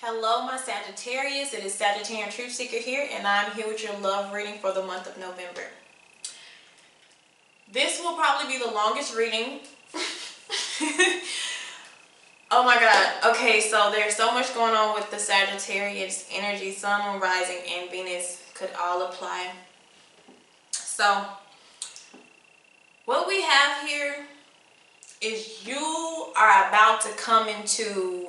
Hello, my Sagittarius. It is Sagittarian Truth Seeker here, and I'm here with your love reading for the month of November. This will probably be the longest reading. Oh my God. Okay, so there's so much going on with the Sagittarius energy. Sun, Moon, Rising, and Venus could all apply. So, what we have here is you are about to come into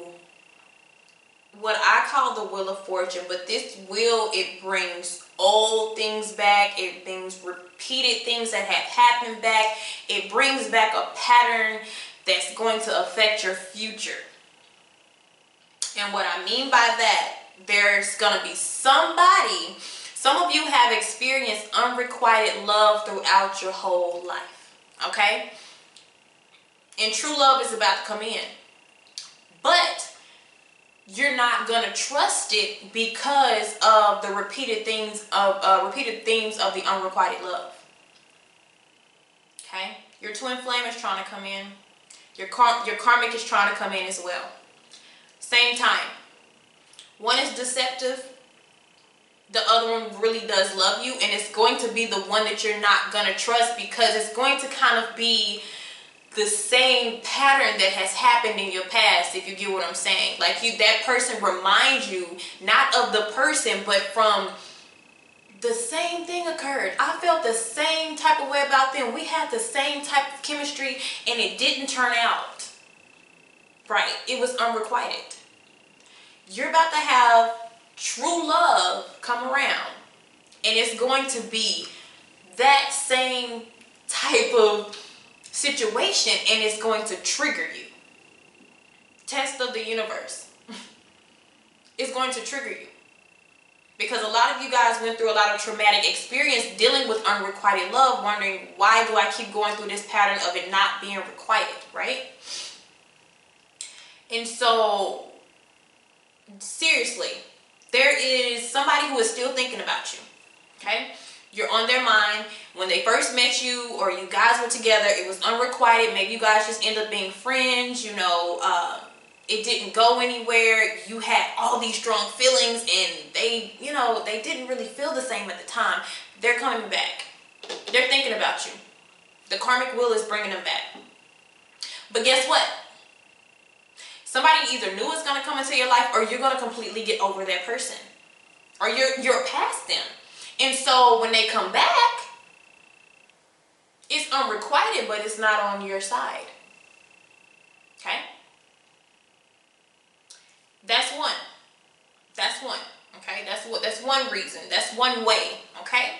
what I call the Wheel of Fortune, but this wheel, it brings old things back, it brings repeated things that have happened back, it brings back a pattern that's going to affect your future. And what I mean by that, there's going to be somebody, some of you have experienced unrequited love throughout your whole life, okay? And true love is about to come in. But you're not gonna trust it because of the repeated themes of the unrequited love. Okay, your twin flame is trying to come in. Your karmic is trying to come in as well. Same time. One is deceptive. The other one really does love you, and it's going to be the one that you're not gonna trust because it's going to kind of be the same pattern that has happened in your past, if you get what I'm saying. Like that person reminds you not of the person, but from the same thing occurred. I felt the same type of way about them. We had the same type of chemistry and it didn't turn out right. It was unrequited. You're about to have true love come around, and it's going to be that same type of situation, and it's going to trigger you. Test of the universe. It's going to trigger you because a lot of you guys went through a lot of traumatic experience dealing with unrequited love, wondering, why do I keep going through this pattern of it not being requited, right? And so seriously, there is somebody who is still thinking about you, okay? You're on their mind. When they first met you or you guys were together, it was unrequited. Maybe you guys just end up being friends, you know, it didn't go anywhere. You had all these strong feelings and they, you know, they didn't really feel the same at the time. They're coming back. They're thinking about you. The karmic wheel is bringing them back. But guess what? Somebody either knew it's going to come into your life, or you're going to completely get over that person, or you're past them. And so when they come back, it's unrequited, but it's not on your side. Okay? That's one. That's one. Okay? That's one reason. That's one way. Okay?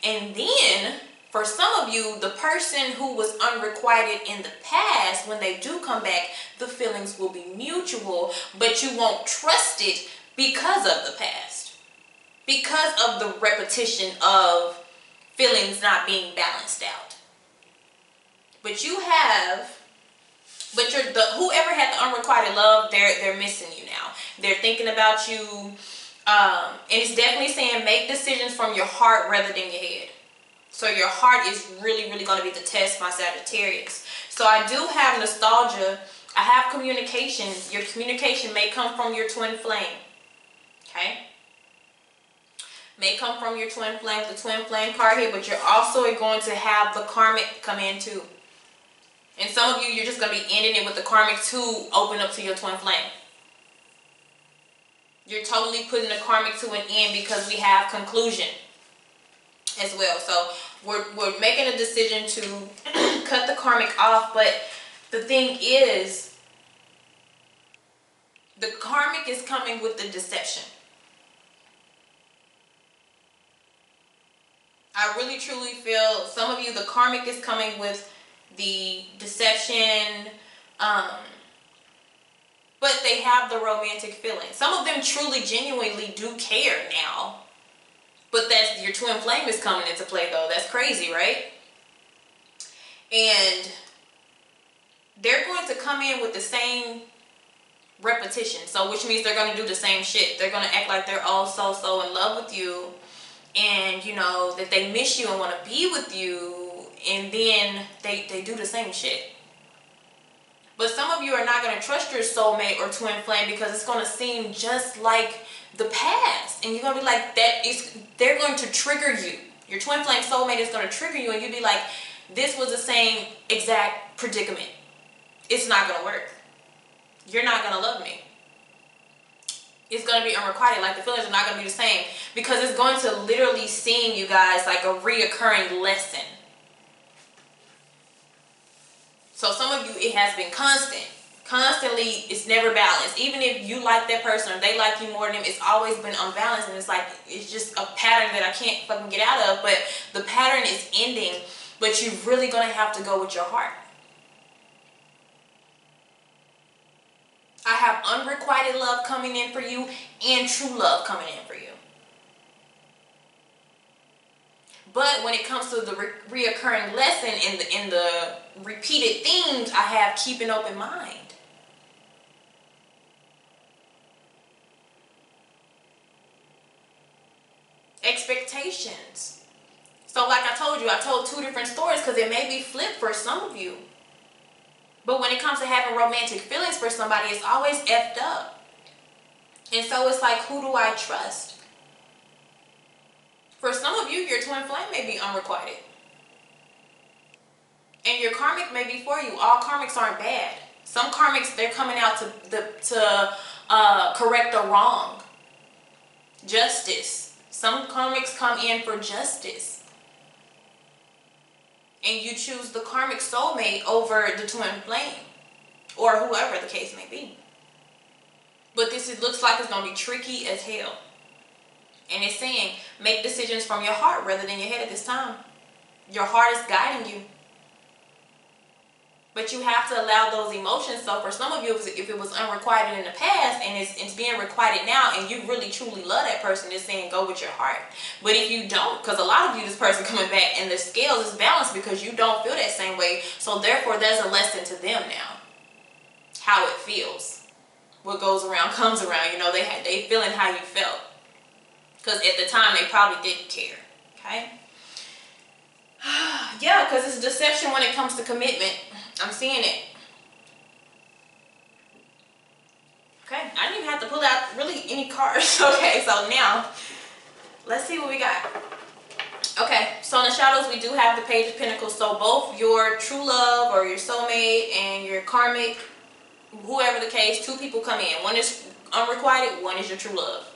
And then for some of you, the person who was unrequited in the past, when they do come back, the feelings will be mutual, but you won't trust it because of the past. Because of the repetition of feelings not being balanced out. But you have, whoever had the unrequited love, they're missing you now. They're thinking about you, and it's definitely saying make decisions from your heart rather than your head. So your heart is really, really going to be the test, my Sagittarius. So I do have nostalgia. I have communication. Your communication may come from your twin flame. Okay? May come from your twin flame, the twin flame card here, but you're also going to have the karmic come in too. And some of you, you're just going to be ending it with the karmic to open up to your twin flame. You're totally putting the karmic to an end because we have conclusion as well. So we're making a decision to cut the karmic off, but the thing is, the karmic is coming with the deception. I really truly feel some of you, the karmic is coming with the deception, but they have the romantic feeling. Some of them truly, genuinely do care now, but that's your twin flame is coming into play though. That's crazy, right? And they're going to come in with the same repetition. So which means they're going to do the same shit. They're going to act like they're all so in love with you. And you know that they miss you and want to be with you, and then they do the same shit. But some of you are not going to trust your soulmate or twin flame because it's going to seem just like the past. And you're going to be like, they're going to trigger you. Your twin flame soulmate is going to trigger you, and you'll be like, this was the same exact predicament. It's not going to work. You're not going to love me. It's going to be unrequited. Like, the feelings are not going to be the same, because it's going to literally seem, you guys, like a reoccurring lesson. So some of you, it has been constant. Constantly, it's never balanced. Even if you like that person or they like you more than them, it's always been unbalanced. And it's like, it's just a pattern that I can't fucking get out of. But the pattern is ending, but you're really going to have to go with your heart. I have unrequited love coming in for you and true love coming in for you. But when it comes to the reoccurring lesson in the repeated themes, I have keep an open mind. Expectations. So like I told you, I told two different stories because it may be flipped for some of you. But when it comes to having romantic feelings for somebody, it's always effed up. And so it's like, who do I trust? For some of you, your twin flame may be unrequited. And your karmic may be for you. All karmics aren't bad. Some karmics, they're coming out to correct a wrong. Justice. Some karmics come in for justice. And you choose the karmic soulmate over the twin flame. Or whoever the case may be. But it looks like it's going to be tricky as hell. And it's saying, make decisions from your heart rather than your head at this time. Your heart is guiding you. But you have to allow those emotions. So for some of you, if it was unrequited in the past and it's being requited now, and you really truly love that person, it's saying go with your heart. But if you don't, because a lot of you, this person coming back and the scales is balanced because you don't feel that same way. So therefore, there's a lesson to them now. How it feels. What goes around comes around. You know, they feeling how you felt. Because at the time, they probably didn't care. Okay? Yeah, because it's deception when it comes to commitment. I'm seeing it. Okay, I didn't even have to pull out really any cards. Okay, so now, let's see what we got. Okay, so in the shadows, we do have the Page of Pentacles. So both your true love or your soulmate and your karmic, whoever the case, two people come in. One is unrequited, one is your true love.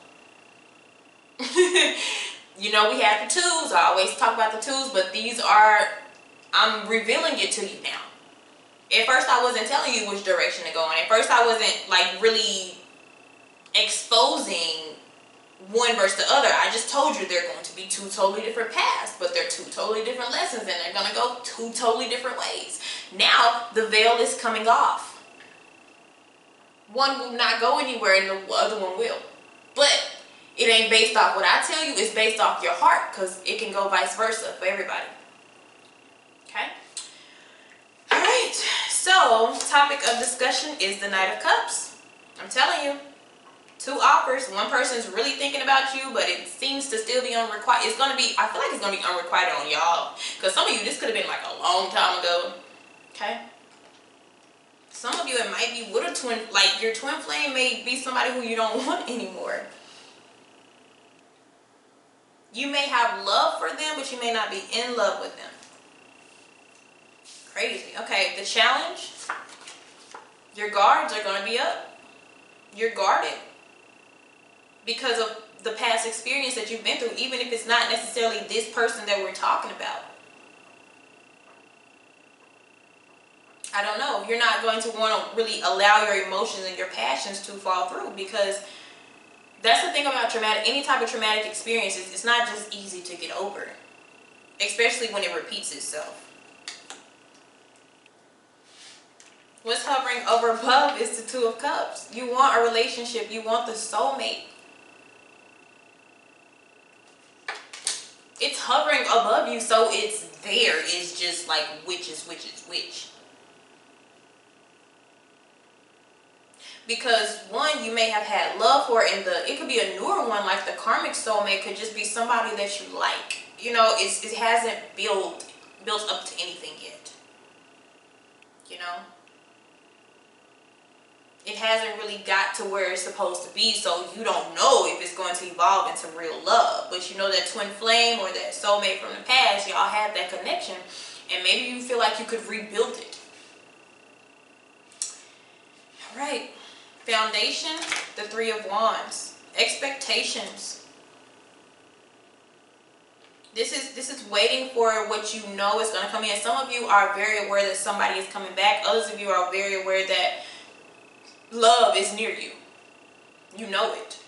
You know, we have the twos. I always talk about the twos, but these are, I'm revealing it to you now. At first, I wasn't telling you which direction to go in. At first, I wasn't like really exposing one versus the other. I just told you they're going to be two totally different paths, but they're two totally different lessons, and they're going to go two totally different ways. Now, the veil is coming off. One will not go anywhere, and the other one will. But it ain't based off what I tell you. It's based off your heart, because it can go vice versa for everybody. Okay? All right. So, topic of discussion is the Knight of Cups. I'm telling you. Two offers. One person's really thinking about you, but it seems to still be unrequited. It's going to be, I feel like it's going to be unrequited on y'all. Because some of you, this could have been like a long time ago. Okay? Some of you, it might be with a twin, like your twin flame may be somebody who you don't want anymore. You may have love for them, but you may not be in love with them. Crazy. Okay, the challenge. Your guards are going to be up. You're guarded. Because of the past experience that you've been through, even if it's not necessarily this person that we're talking about. I don't know. You're not going to want to really allow your emotions and your passions to fall through, because that's the thing about any type of traumatic experiences. It's not just easy to get over, especially when it repeats itself. What's hovering over above is the Two of Cups. You want a relationship. You want the soulmate. It's hovering above you, so it's there. It's just like which is which. Because one, you may have had love for, and it could be a newer one, like the karmic soulmate could just be somebody that you like. You know, it hasn't built up to anything yet. You know? It hasn't really got to where it's supposed to be, so you don't know if it's going to evolve into real love. But you know that twin flame or that soulmate from the past, y'all have that connection, and maybe you feel like you could rebuild it. All right, foundation, the Three of Wands, expectations. This is waiting for what you know is going to come in. Some of you are very aware that somebody is coming back. Others of you are very aware that love is near you. You know it.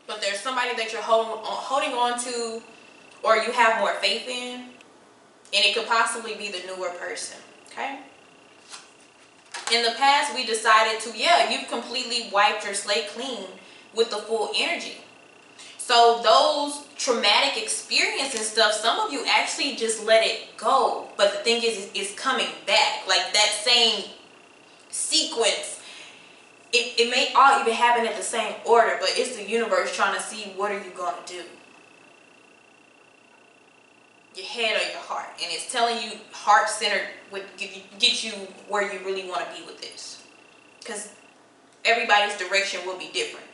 But there's somebody that you're holding on to, or you have more faith in, and it could possibly be the newer person. Okay? In the past, we decided to, yeah, you've completely wiped your slate clean with the full energy. So those traumatic experiences and stuff, some of you actually just let it go. But the thing is, it's coming back. Like that same sequence, it may all even happen at the same order, but it's the universe trying to see what are you going to do. Your head or your heart. And it's telling you heart-centered would get you where you really want to be with this. Because everybody's direction will be different.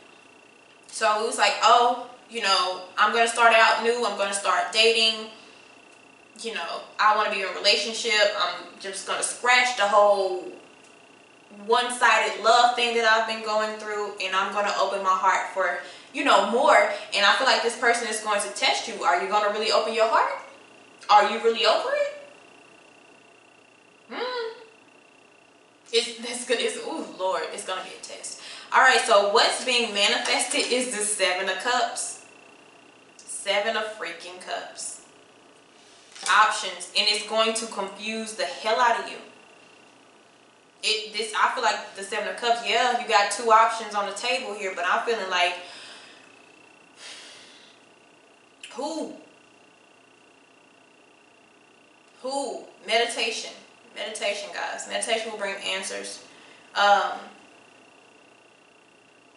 So it was like, oh, you know, I'm going to start out new. I'm going to start dating. You know, I want to be in a relationship. I'm just going to scratch the whole one-sided love thing that I've been going through. And I'm going to open my heart for, you know, more. And I feel like this person is going to test you. Are you going to really open your heart? Are you really over it? That's good. Ooh, Lord, it's going to be a test. All right, so what's being manifested is the Seven of Cups. Seven of freaking Cups. Options. And it's going to confuse the hell out of you. I feel like the Seven of Cups, yeah, you got two options on the table here, but I'm feeling like, who? Meditation. Meditation, guys. Meditation will bring answers.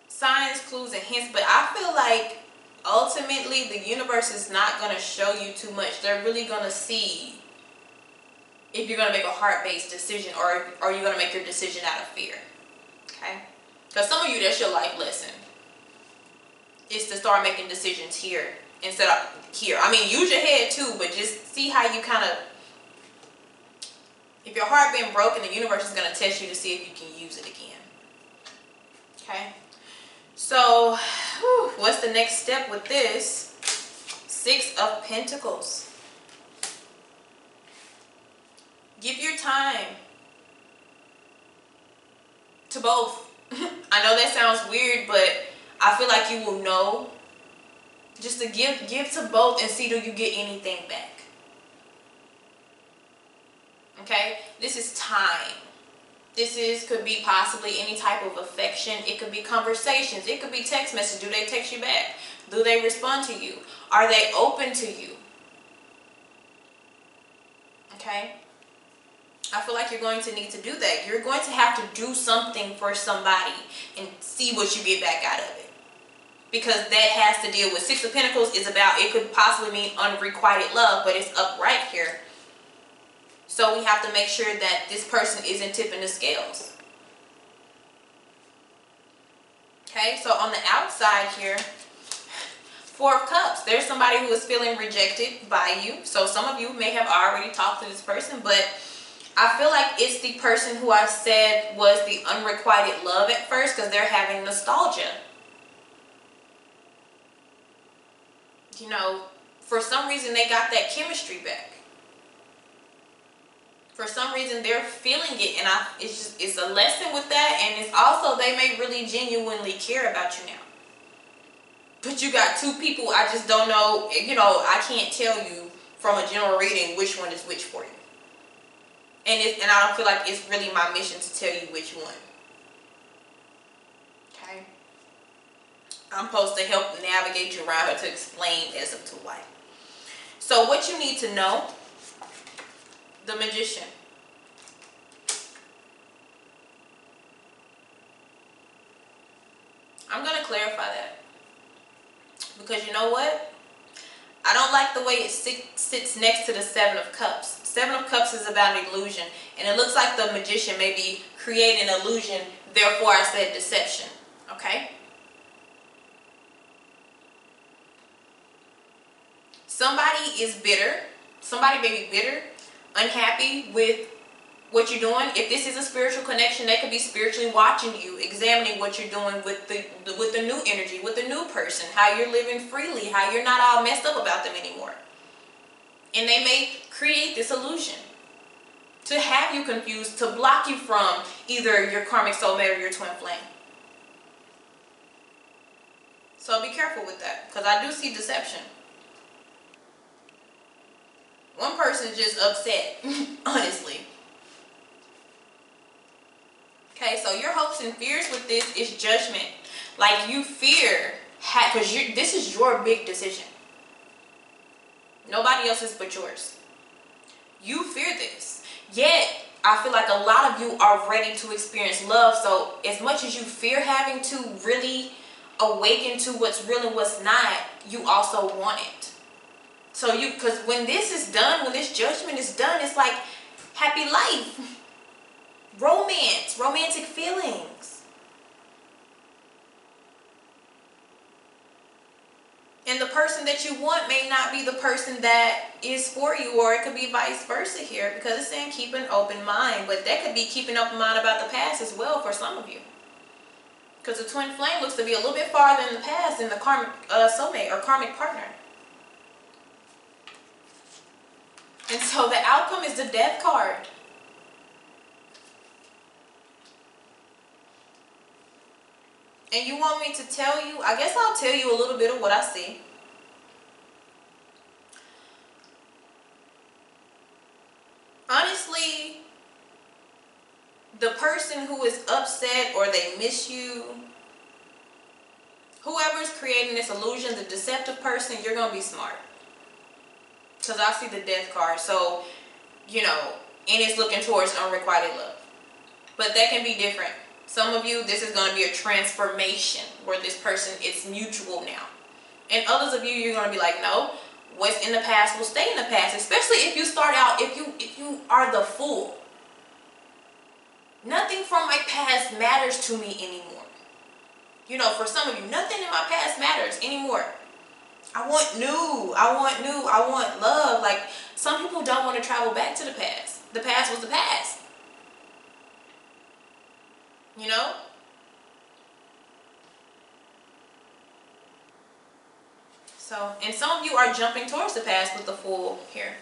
Signs, clues, and hints. But I feel like ultimately the universe is not going to show you too much. They're really going to see if you're going to make a heart-based decision, or are you going to make your decision out of fear. Okay? Because some of you, that's your life lesson. It's to start making decisions here instead of here. I mean, use your head too, but just see how you kind of, if your heart been broken, the universe is going to test you to see if you can use it again. Okay? So, what's the next step with this? Six of Pentacles. Give your time to both. I know that sounds weird, but I feel like you will know. Just to give to both and see, do you get anything back? Okay? This is time. This could be possibly any type of affection. It could be conversations. It could be text messages. Do they text you back? Do they respond to you? Are they open to you? Okay? I feel like you're going to need to do that. You're going to have to do something for somebody and see what you get back out of it. Because that has to deal with Six of Pentacles is about, it could possibly mean unrequited love, but it's upright here. So we have to make sure that this person isn't tipping the scales. Okay, so on the outside here, Four of Cups. There's somebody who is feeling rejected by you. So some of you may have already talked to this person, but I feel like it's the person who I said was the unrequited love at first, because they're having nostalgia. You know, for some reason they got that chemistry back. For some reason they're feeling it, and it's a lesson with that, and it's also they may really genuinely care about you now. But you got two people, I just don't know, you know, I can't tell you from a general reading which one is which for you. And I don't feel like it's really my mission to tell you which one. Okay? I'm supposed to help navigate you around her to explain as to why. So what you need to know, the Magician. I'm going to clarify that. Because you know what? I don't like the way it sits next to the Seven of Cups. Seven of Cups is about illusion. And it looks like the magician may be creating an illusion. Therefore, I said deception. Okay? Somebody is bitter. Somebody may be bitter, unhappy with what you're doing. If this is a spiritual connection, they could be spiritually watching you, examining what you're doing with the new energy, with the new person, how you're living freely, how you're not all messed up about them anymore. And they may create this illusion to have you confused, to block you from either your karmic soulmate or your twin flame. So be careful with that, because I do see deception. One person is just upset, honestly. Okay, so your hopes and fears with this is judgment. Like you fear, because this is your big decision. Nobody else's but yours. You fear this. Yet, I feel like a lot of you are ready to experience love. So as much as you fear having to really awaken to what's real and what's not, you also want it. So because when this is done, when this judgment is done, it's like happy life. Romance, romantic feelings. And the person that you want may not be the person that is for you, or it could be vice versa here, because it's saying keep an open mind, but that could be keeping open mind about the past as well for some of you. Because the twin flame looks to be a little bit farther in the past than the karmic soulmate or karmic partner. And so the outcome is the Death card. And you want me to tell you, I guess I'll tell you a little bit of what I see. Honestly, the person who is upset or they miss you, whoever's creating this illusion, the deceptive person, you're going to be smart. Because I see the Death card. So, you know, and it's looking towards unrequited love. But that can be different. Some of you, this is going to be a transformation where this person is mutual now. And others of you, you're going to be like, no, what's in the past will stay in the past. Especially if you start out, if you are the fool. Nothing from my past matters to me anymore. You know, for some of you, nothing in my past matters anymore. I want new. I want love. Like, some people don't want to travel back to the past. The past was the past. You know? So, and some of you are jumping towards the past with the Fool here.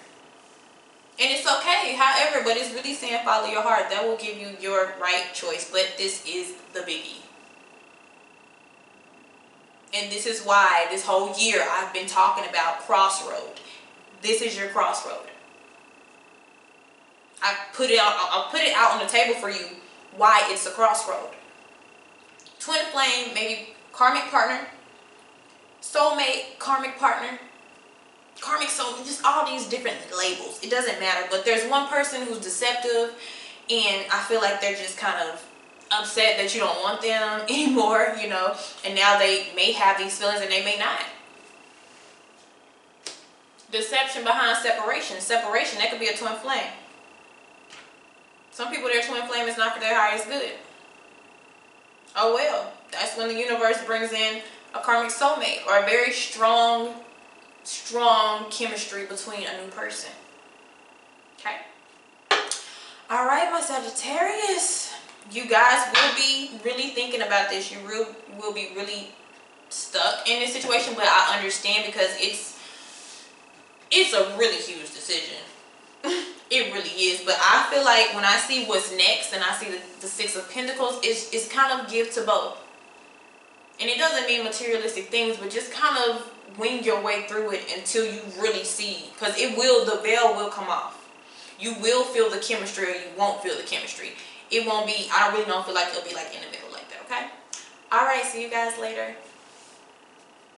And it's okay, however, but it's really saying follow your heart. That will give you your right choice. But this is the biggie. And this is why this whole year I've been talking about crossroad. This is your crossroad. I'll put it out on the table for you why it's a crossroad. Twin flame, maybe karmic partner, soulmate, karmic partner, karmic soulmate, just all these different labels. It doesn't matter, but there's one person who's deceptive, and I feel like they're just kind of upset that you don't want them anymore, you know, and now they may have these feelings and they may not. Deception behind separation. Separation, that could be a twin flame. Some people, their twin flame is not for their highest good. Oh well, that's when the universe brings in a karmic soulmate or a very strong chemistry between a new person. Okay? All right, my Sagittarius. You guys will be really thinking about this. You will be really stuck in this situation, but I understand because it's a really huge decision. It really is. But I feel like when I see what's next and I see the Six of Pentacles, it's kind of give to both. And it doesn't mean materialistic things, but just kind of wing your way through it until you really see. Because the veil will come off. You will feel the chemistry or you won't feel the chemistry. It won't be, I really don't feel like it'll be like in the middle like that, okay? All right, see you guys later.